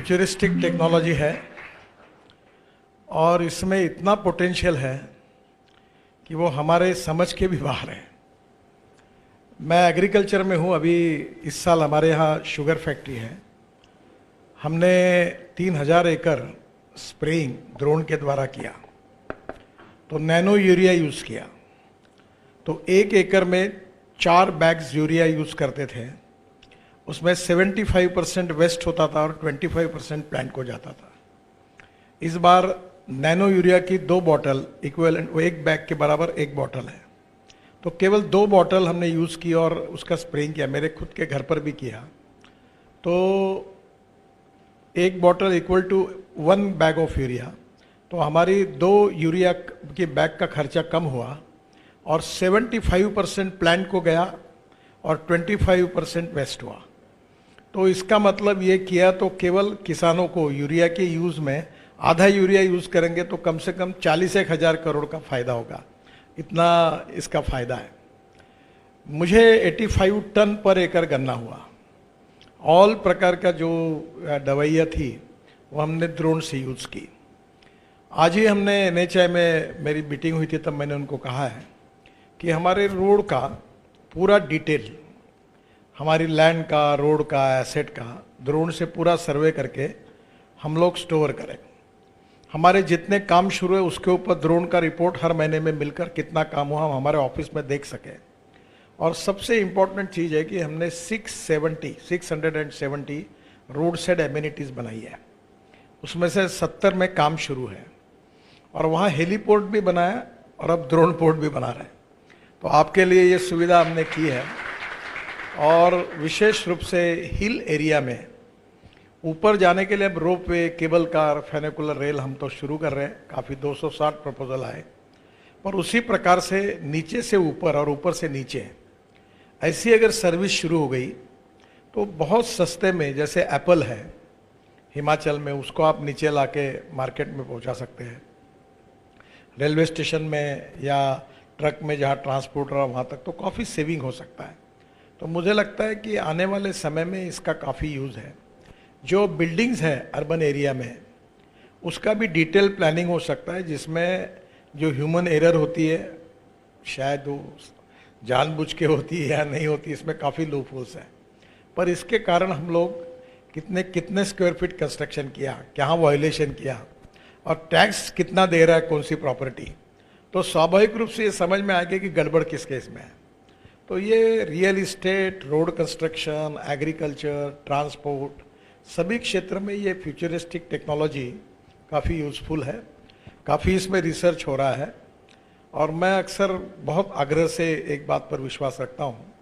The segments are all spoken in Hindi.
फ्यूचरिस्टिक टेक्नोलॉजी है और इसमें इतना पोटेंशियल है कि वो हमारे समझ के भी बाहर है। मैं एग्रीकल्चर में हूँ। अभी इस साल हमारे यहाँ शुगर फैक्ट्री है। हमने 3000 एकड़ स्प्रेइंग ड्रोन के द्वारा किया, तो नैनो यूरिया यूज़ किया। तो 1 एकड़ में 4 बैग्स यूरिया यूज़ करते थे। उसमें 75% वेस्ट होता था और 25% प्लांट को जाता था। इस बार नैनो यूरिया की 2 बॉटल इक्विवेलेंट, वो 1 बैग के बराबर 1 बॉटल है, तो केवल 2 बॉटल हमने यूज़ की और उसका स्प्रेइंग किया। मेरे खुद के घर पर भी किया। तो 1 bottle equal to 1 bag of urea. तो हमारी 2 यूरिया की बैग का खर्चा कम हुआ और 75% प्लांट को गया और 25% वेस्ट हुआ। तो इसका मतलब ये किया तो केवल किसानों को यूरिया के यूज़ में आधा यूरिया यूज़ करेंगे तो कम से कम 40-1 करोड़ का फ़ायदा होगा। इतना इसका फ़ायदा है। मुझे 85 टन पर एकड़ गन्ना हुआ। ऑल प्रकार का जो दवाइयाँ थी वो हमने ड्रोन से यूज़ की। आज ही हमने NHI में मेरी मीटिंग हुई थी, तब मैंने उनको कहा है कि हमारे रोड का पूरा डिटेल, हमारी लैंड का, रोड का, एसेट का ड्रोन से पूरा सर्वे करके हम लोग स्टोर करें। हमारे जितने काम शुरू है उसके ऊपर ड्रोन का रिपोर्ट हर महीने में मिलकर कितना काम हुआ हम हमारे ऑफिस में देख सकें। और सबसे इम्पोर्टेंट चीज़ है कि हमने 670 रोड साइड एमिनिटीज़ बनाई है। उसमें से 70 में काम शुरू है और वहाँ हेलीपोर्ट भी बनाया और अब ड्रोन पोर्ट भी बना रहे हैं। तो आपके लिए ये सुविधा हमने की है। और विशेष रूप से हिल एरिया में ऊपर जाने के लिए अब रोप वे, केबल कार, फेनिकुलर रेल हम तो शुरू कर रहे हैं। काफ़ी 260 प्रपोजल आए, पर उसी प्रकार से नीचे से ऊपर और ऊपर से नीचे ऐसी अगर सर्विस शुरू हो गई तो बहुत सस्ते में, जैसे एप्पल है हिमाचल में, उसको आप नीचे लाके मार्केट में पहुंचा सकते हैं। रेलवे स्टेशन में या ट्रक में जहां ट्रांसपोर्ट रहा वहां तक तो काफ़ी सेविंग हो सकता है। तो मुझे लगता है कि आने वाले समय में इसका काफ़ी यूज़ है। जो बिल्डिंग्स हैं अर्बन एरिया में उसका भी डिटेल प्लानिंग हो सकता है, जिसमें जो ह्यूमन एरर होती है शायद वो जानबूझ के होती है या नहीं होती, इसमें काफ़ी लूपहोल्स है। पर इसके कारण हम लोग कितने स्क्वायर फीट कंस्ट्रक्शन किया, कहाँ वायलेशन किया और टैक्स कितना दे रहा है कौन सी प्रॉपर्टी, तो स्वाभाविक रूप से ये समझ में आएगा कि गड़बड़ किस केस में है। तो ये real estate, road construction, agriculture, transport, सभी क्षेत्र में ये फ्यूचरिस्टिक टेक्नोलॉजी काफ़ी यूज़फुल है। काफ़ी इसमें रिसर्च हो रहा है और मैं अक्सर बहुत आग्रह से एक बात पर विश्वास रखता हूँ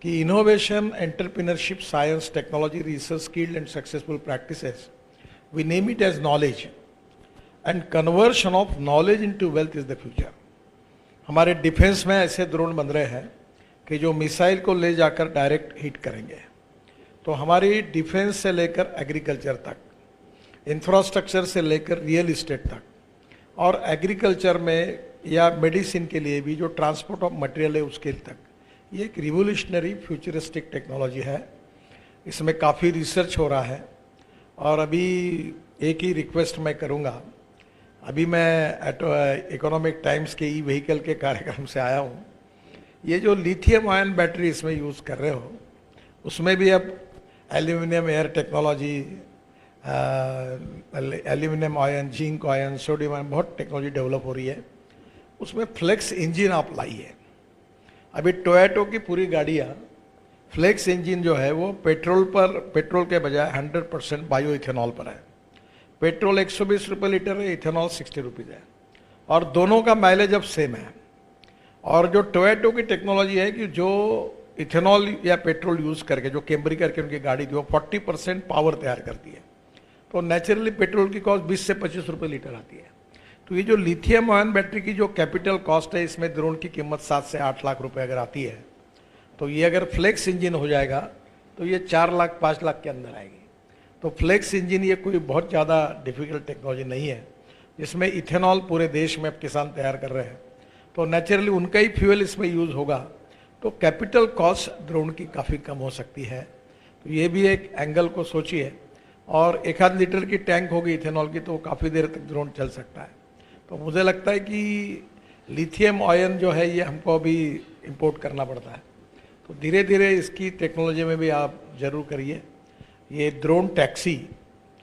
कि innovation, entrepreneurship, science, technology, research, skilled and successful practices, we name it as knowledge, and conversion of knowledge into wealth is the future. हमारे डिफेंस में ऐसे ड्रोन बन रहे हैं कि जो मिसाइल को ले जाकर डायरेक्ट हिट करेंगे। तो हमारी डिफेंस से लेकर एग्रीकल्चर तक, इंफ्रास्ट्रक्चर से लेकर रियल इस्टेट तक, और एग्रीकल्चर में या मेडिसिन के लिए भी जो ट्रांसपोर्ट ऑफ मटेरियल है उसके तक, ये एक रिवोल्यूशनरी फ्यूचरिस्टिक टेक्नोलॉजी है। इसमें काफ़ी रिसर्च हो रहा है। और अभी एक ही रिक्वेस्ट मैं करूँगा, अभी मैं इकोनॉमिक टाइम्स के ई व्हीकल के कार्यक्रम से आया हूँ। ये जो लिथियम आयन बैटरी इसमें यूज़ कर रहे हो, उसमें भी अब aluminium air technology, aluminium ion, zinc ion, sodium ion, बहुत टेक्नोलॉजी डेवलप हो रही है। उसमें फ्लेक्स इंजन आप लाइए। अभी टोयोटो की पूरी गाड़ियाँ फ्लेक्स इंजन जो है वो पेट्रोल के बजाय 100% बायो इथेनॉल पर है। पेट्रोल 120 रुपये लीटर है, इथेनॉल 60 रुपीज़ है, और दोनों का माइलेज अब सेम है। और जो टोयोटो की टेक्नोलॉजी है कि जो इथेनॉल या पेट्रोल यूज़ करके, जो कैम्ब्री करके उनकी गाड़ी थी, वो 40% पावर तैयार करती है। तो नेचुरली पेट्रोल की कॉस्ट 20 से 25 रुपये लीटर आती है। तो ये जो लिथियम आयन बैटरी की जो कैपिटल कॉस्ट है, इसमें ड्रोन की कीमत 7 से 8 लाख रुपए अगर आती है, तो ये अगर फ्लेक्स इंजन हो जाएगा तो ये 4 लाख 5 लाख के अंदर आएगी। तो फ्लेक्स इंजन ये कोई बहुत ज़्यादा डिफिकल्ट टेक्नोलॉजी नहीं है, जिसमें इथेनॉल पूरे देश में अब किसान तैयार कर रहे हैं। तो नेचुरली उनका ही फ्यूल इसमें यूज़ होगा, तो कैपिटल कॉस्ट ड्रोन की काफ़ी कम हो सकती है। तो ये भी एक एंगल को सोचिए। और 1-8 लीटर की टैंक होगी इथेनॉल की तो वो काफ़ी देर तक ड्रोन चल सकता है। तो मुझे लगता है कि लिथियम आयन जो है ये हमको अभी इंपोर्ट करना पड़ता है, तो धीरे धीरे इसकी टेक्नोलॉजी में भी आप जरूर करिए। ये ड्रोन टैक्सी,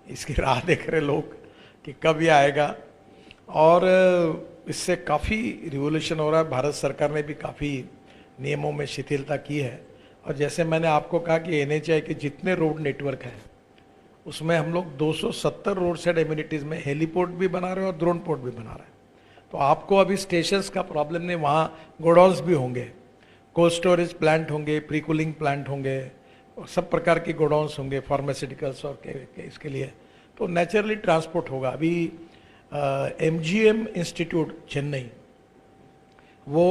इसकी राह देख रहे लोग कि कब ये आएगा, और इससे काफ़ी रिवोल्यूशन हो रहा है। भारत सरकार ने भी काफ़ी नियमों में शिथिलता की है, और जैसे मैंने आपको कहा कि NHAI के जितने रोड नेटवर्क हैं उसमें हम लोग 270 रोड साइड एम्यूनिटीज़ में हेलीपोर्ट भी बना रहे हैं और ड्रोन पोर्ट भी बना रहे हैं। तो आपको अभी स्टेशंस का प्रॉब्लम नहीं, वहाँ गोडाउन्स भी होंगे, कोल्ड स्टोरेज प्लांट होंगे, प्री कूलिंग प्लांट होंगे, और सब प्रकार के गोडाउन्स होंगे फार्मास्यूटिकल्स और इसके लिए, तो नेचुरली ट्रांसपोर्ट होगा। अभी MGM इंस्टीट्यूट चेन्नई, वो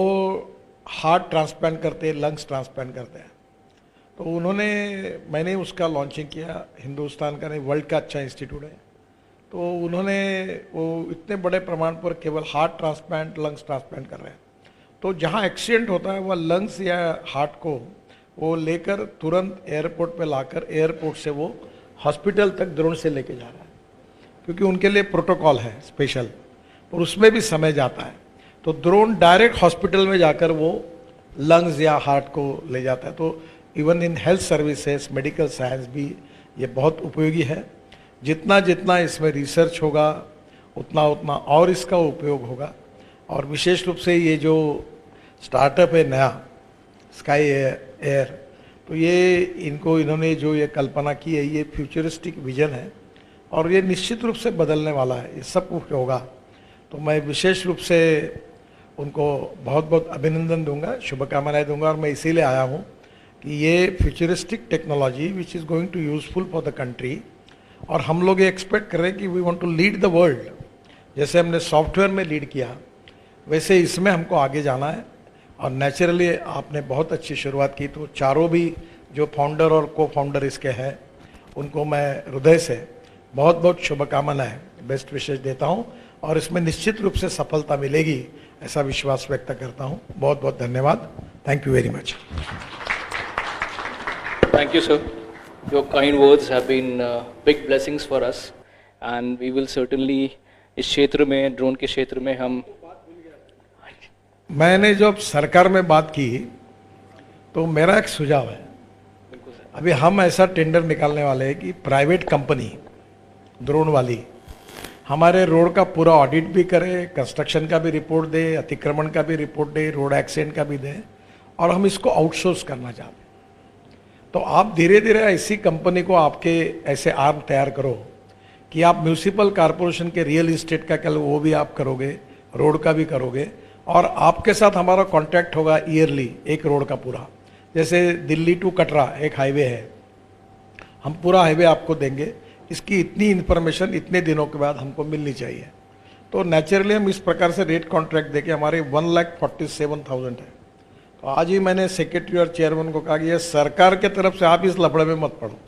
हार्ट ट्रांसप्लांट करते हैं, लंग्स ट्रांसप्लांट करते हैं, तो मैंने उसका लॉन्चिंग किया। हिंदुस्तान का नहीं, वर्ल्ड का अच्छा इंस्टीट्यूट है। तो उन्होंने वो इतने बड़े प्रमाण पर केवल हार्ट ट्रांसप्लांट, लंग्स ट्रांसप्लांट कर रहे हैं। तो जहाँ एक्सीडेंट होता है वह लंग्स या हार्ट को वो लेकर तुरंत एयरपोर्ट पे लाकर एयरपोर्ट से वो हॉस्पिटल तक ड्रोन से लेके जा रहा है, क्योंकि उनके लिए प्रोटोकॉल है स्पेशल, और उसमें भी समय जाता है। तो ड्रोन डायरेक्ट हॉस्पिटल में जाकर वो लंग्स या हार्ट को ले जाता है। तो even in health services, medical science भी ये बहुत उपयोगी है। जितना जितना इसमें रिसर्च होगा उतना उतना और इसका उपयोग होगा। और विशेष रूप से ये जो स्टार्टअप है नया स्काई एयर, तो ये इन्होंने जो ये कल्पना की है, ये फ्यूचरिस्टिक विजन है और ये निश्चित रूप से बदलने वाला है, ये सब कुछ होगा। तो मैं विशेष रूप से उनको बहुत बहुत अभिनंदन दूंगा, शुभकामनाएं दूंगा। और मैं इसीलिए आया हूँ कि ये futuristic technology which is going to useful for the country, और हम लोग ये एक्सपेक्ट कर रहे हैं कि we want to lead the world. जैसे हमने सॉफ्टवेयर में लीड किया, वैसे इसमें हमको आगे जाना है। और नेचुरली आपने बहुत अच्छी शुरुआत की, तो चारों भी जो फाउंडर और को फाउंडर इसके हैं उनको मैं हृदय से बहुत बहुत शुभकामनाएं, बेस्ट विशेष देता हूं, और इसमें निश्चित रूप से सफलता मिलेगी ऐसा विश्वास व्यक्त करता हूं। बहुत बहुत धन्यवाद। Thank you very much. Thank you, sir. Your kind words have been big blessings for us, and we will certainly इस क्षेत्र में, ड्रोन के क्षेत्र में हम मैंने जब सरकार में बात की तो मेरा एक सुझाव है, अभी हम ऐसा टेंडर निकालने वाले हैं कि प्राइवेट कंपनी ड्रोन वाली हमारे रोड का पूरा ऑडिट भी करे, कंस्ट्रक्शन का भी रिपोर्ट दे, अतिक्रमण का भी रिपोर्ट दे, रोड एक्सीडेंट का भी दे, और हम इसको आउटसोर्स करना चाहते हैं। तो आप धीरे धीरे ऐसी कंपनी को आपके ऐसे आर्म तैयार करो कि आप म्यूनिसिपल कॉरपोरेशन के रियल इस्टेट का कल वो भी आप करोगे, रोड का भी करोगे, और आपके साथ हमारा कॉन्ट्रैक्ट होगा ईयरली एक रोड का पूरा। जैसे दिल्ली टू कटरा एक हाईवे है, हम पूरा हाईवे आपको देंगे, इसकी इतनी इन्फॉर्मेशन इतने दिनों के बाद हमको मिलनी चाहिए। तो नेचुरली हम इस प्रकार से रेट कॉन्ट्रैक्ट देके हमारे 1,47,000 है। तो आज ही मैंने सेक्रेटरी और चेयरमैन को कहा कि ये सरकार के तरफ से आप इस लफड़े में मत पड़ो,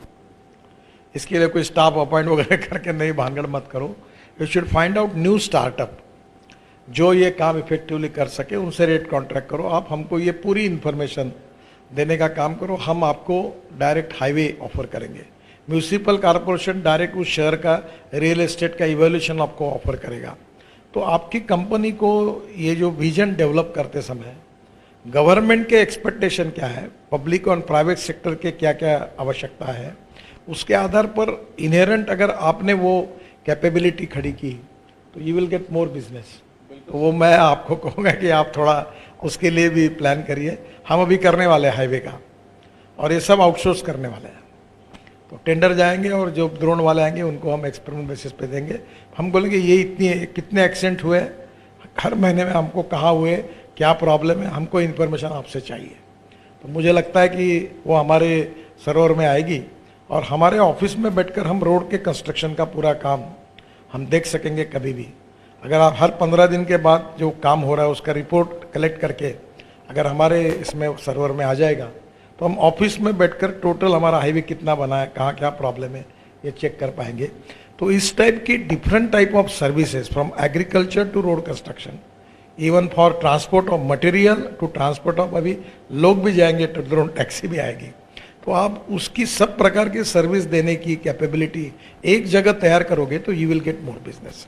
इसके लिए कोई स्टाफ अपॉइंट वगैरह करके नहीं भानगड़ मत करो। You should find out new startup जो ये काम इफेक्टिवली कर सके, उनसे रेट कॉन्ट्रैक्ट करो। आप हमको ये पूरी इन्फॉर्मेशन देने का काम करो, हम आपको डायरेक्ट हाईवे ऑफर करेंगे। म्यूनिसिपल कॉरपोरेशन डायरेक्ट उस शहर का रियल एस्टेट का इवैल्यूएशन आपको ऑफर करेगा। तो आपकी कंपनी को ये जो विजन डेवलप करते समय गवर्नमेंट के एक्सपेक्टेशन क्या है, पब्लिक और प्राइवेट सेक्टर के क्या क्या आवश्यकता है, उसके आधार पर इनहेरेंट अगर आपने वो कैपेबिलिटी खड़ी की तो you will get more business. तो वो मैं आपको कहूँगा कि आप थोड़ा उसके लिए भी प्लान करिए। हम अभी करने वाले हैं हाईवे का, और ये सब आउटसोर्स करने वाले हैं। तो टेंडर जाएंगे और जो ड्रोन वाले आएंगे उनको हम एक्सपेरिमेंट बेसिस पे देंगे। हम बोलेंगे ये कितने एक्सीडेंट हुए, हर महीने में हमको कहाँ हुए, क्या प्रॉब्लम है, हमको इन्फॉर्मेशन आपसे चाहिए। तो मुझे लगता है कि वो हमारे सर्वर में आएगी, और हमारे ऑफिस में बैठकर हम रोड के कंस्ट्रक्शन का पूरा काम हम देख सकेंगे कभी भी। अगर आप हर 15 दिन के बाद जो काम हो रहा है उसका रिपोर्ट कलेक्ट करके अगर हमारे इसमें सर्वर में आ जाएगा, तो हम ऑफिस में बैठकर टोटल हमारा हाईवे कितना बना है, कहाँ क्या प्रॉब्लम है, ये चेक कर पाएंगे। तो इस टाइप की different type of services from agriculture to road construction, even for transport of material to transport of, अभी लोग भी जाएंगे तो ड्रोन टैक्सी भी आएगी। तो आप उसकी सब प्रकार की सर्विस देने की कैपेबिलिटी एक जगह तैयार करोगे तो you will get more business.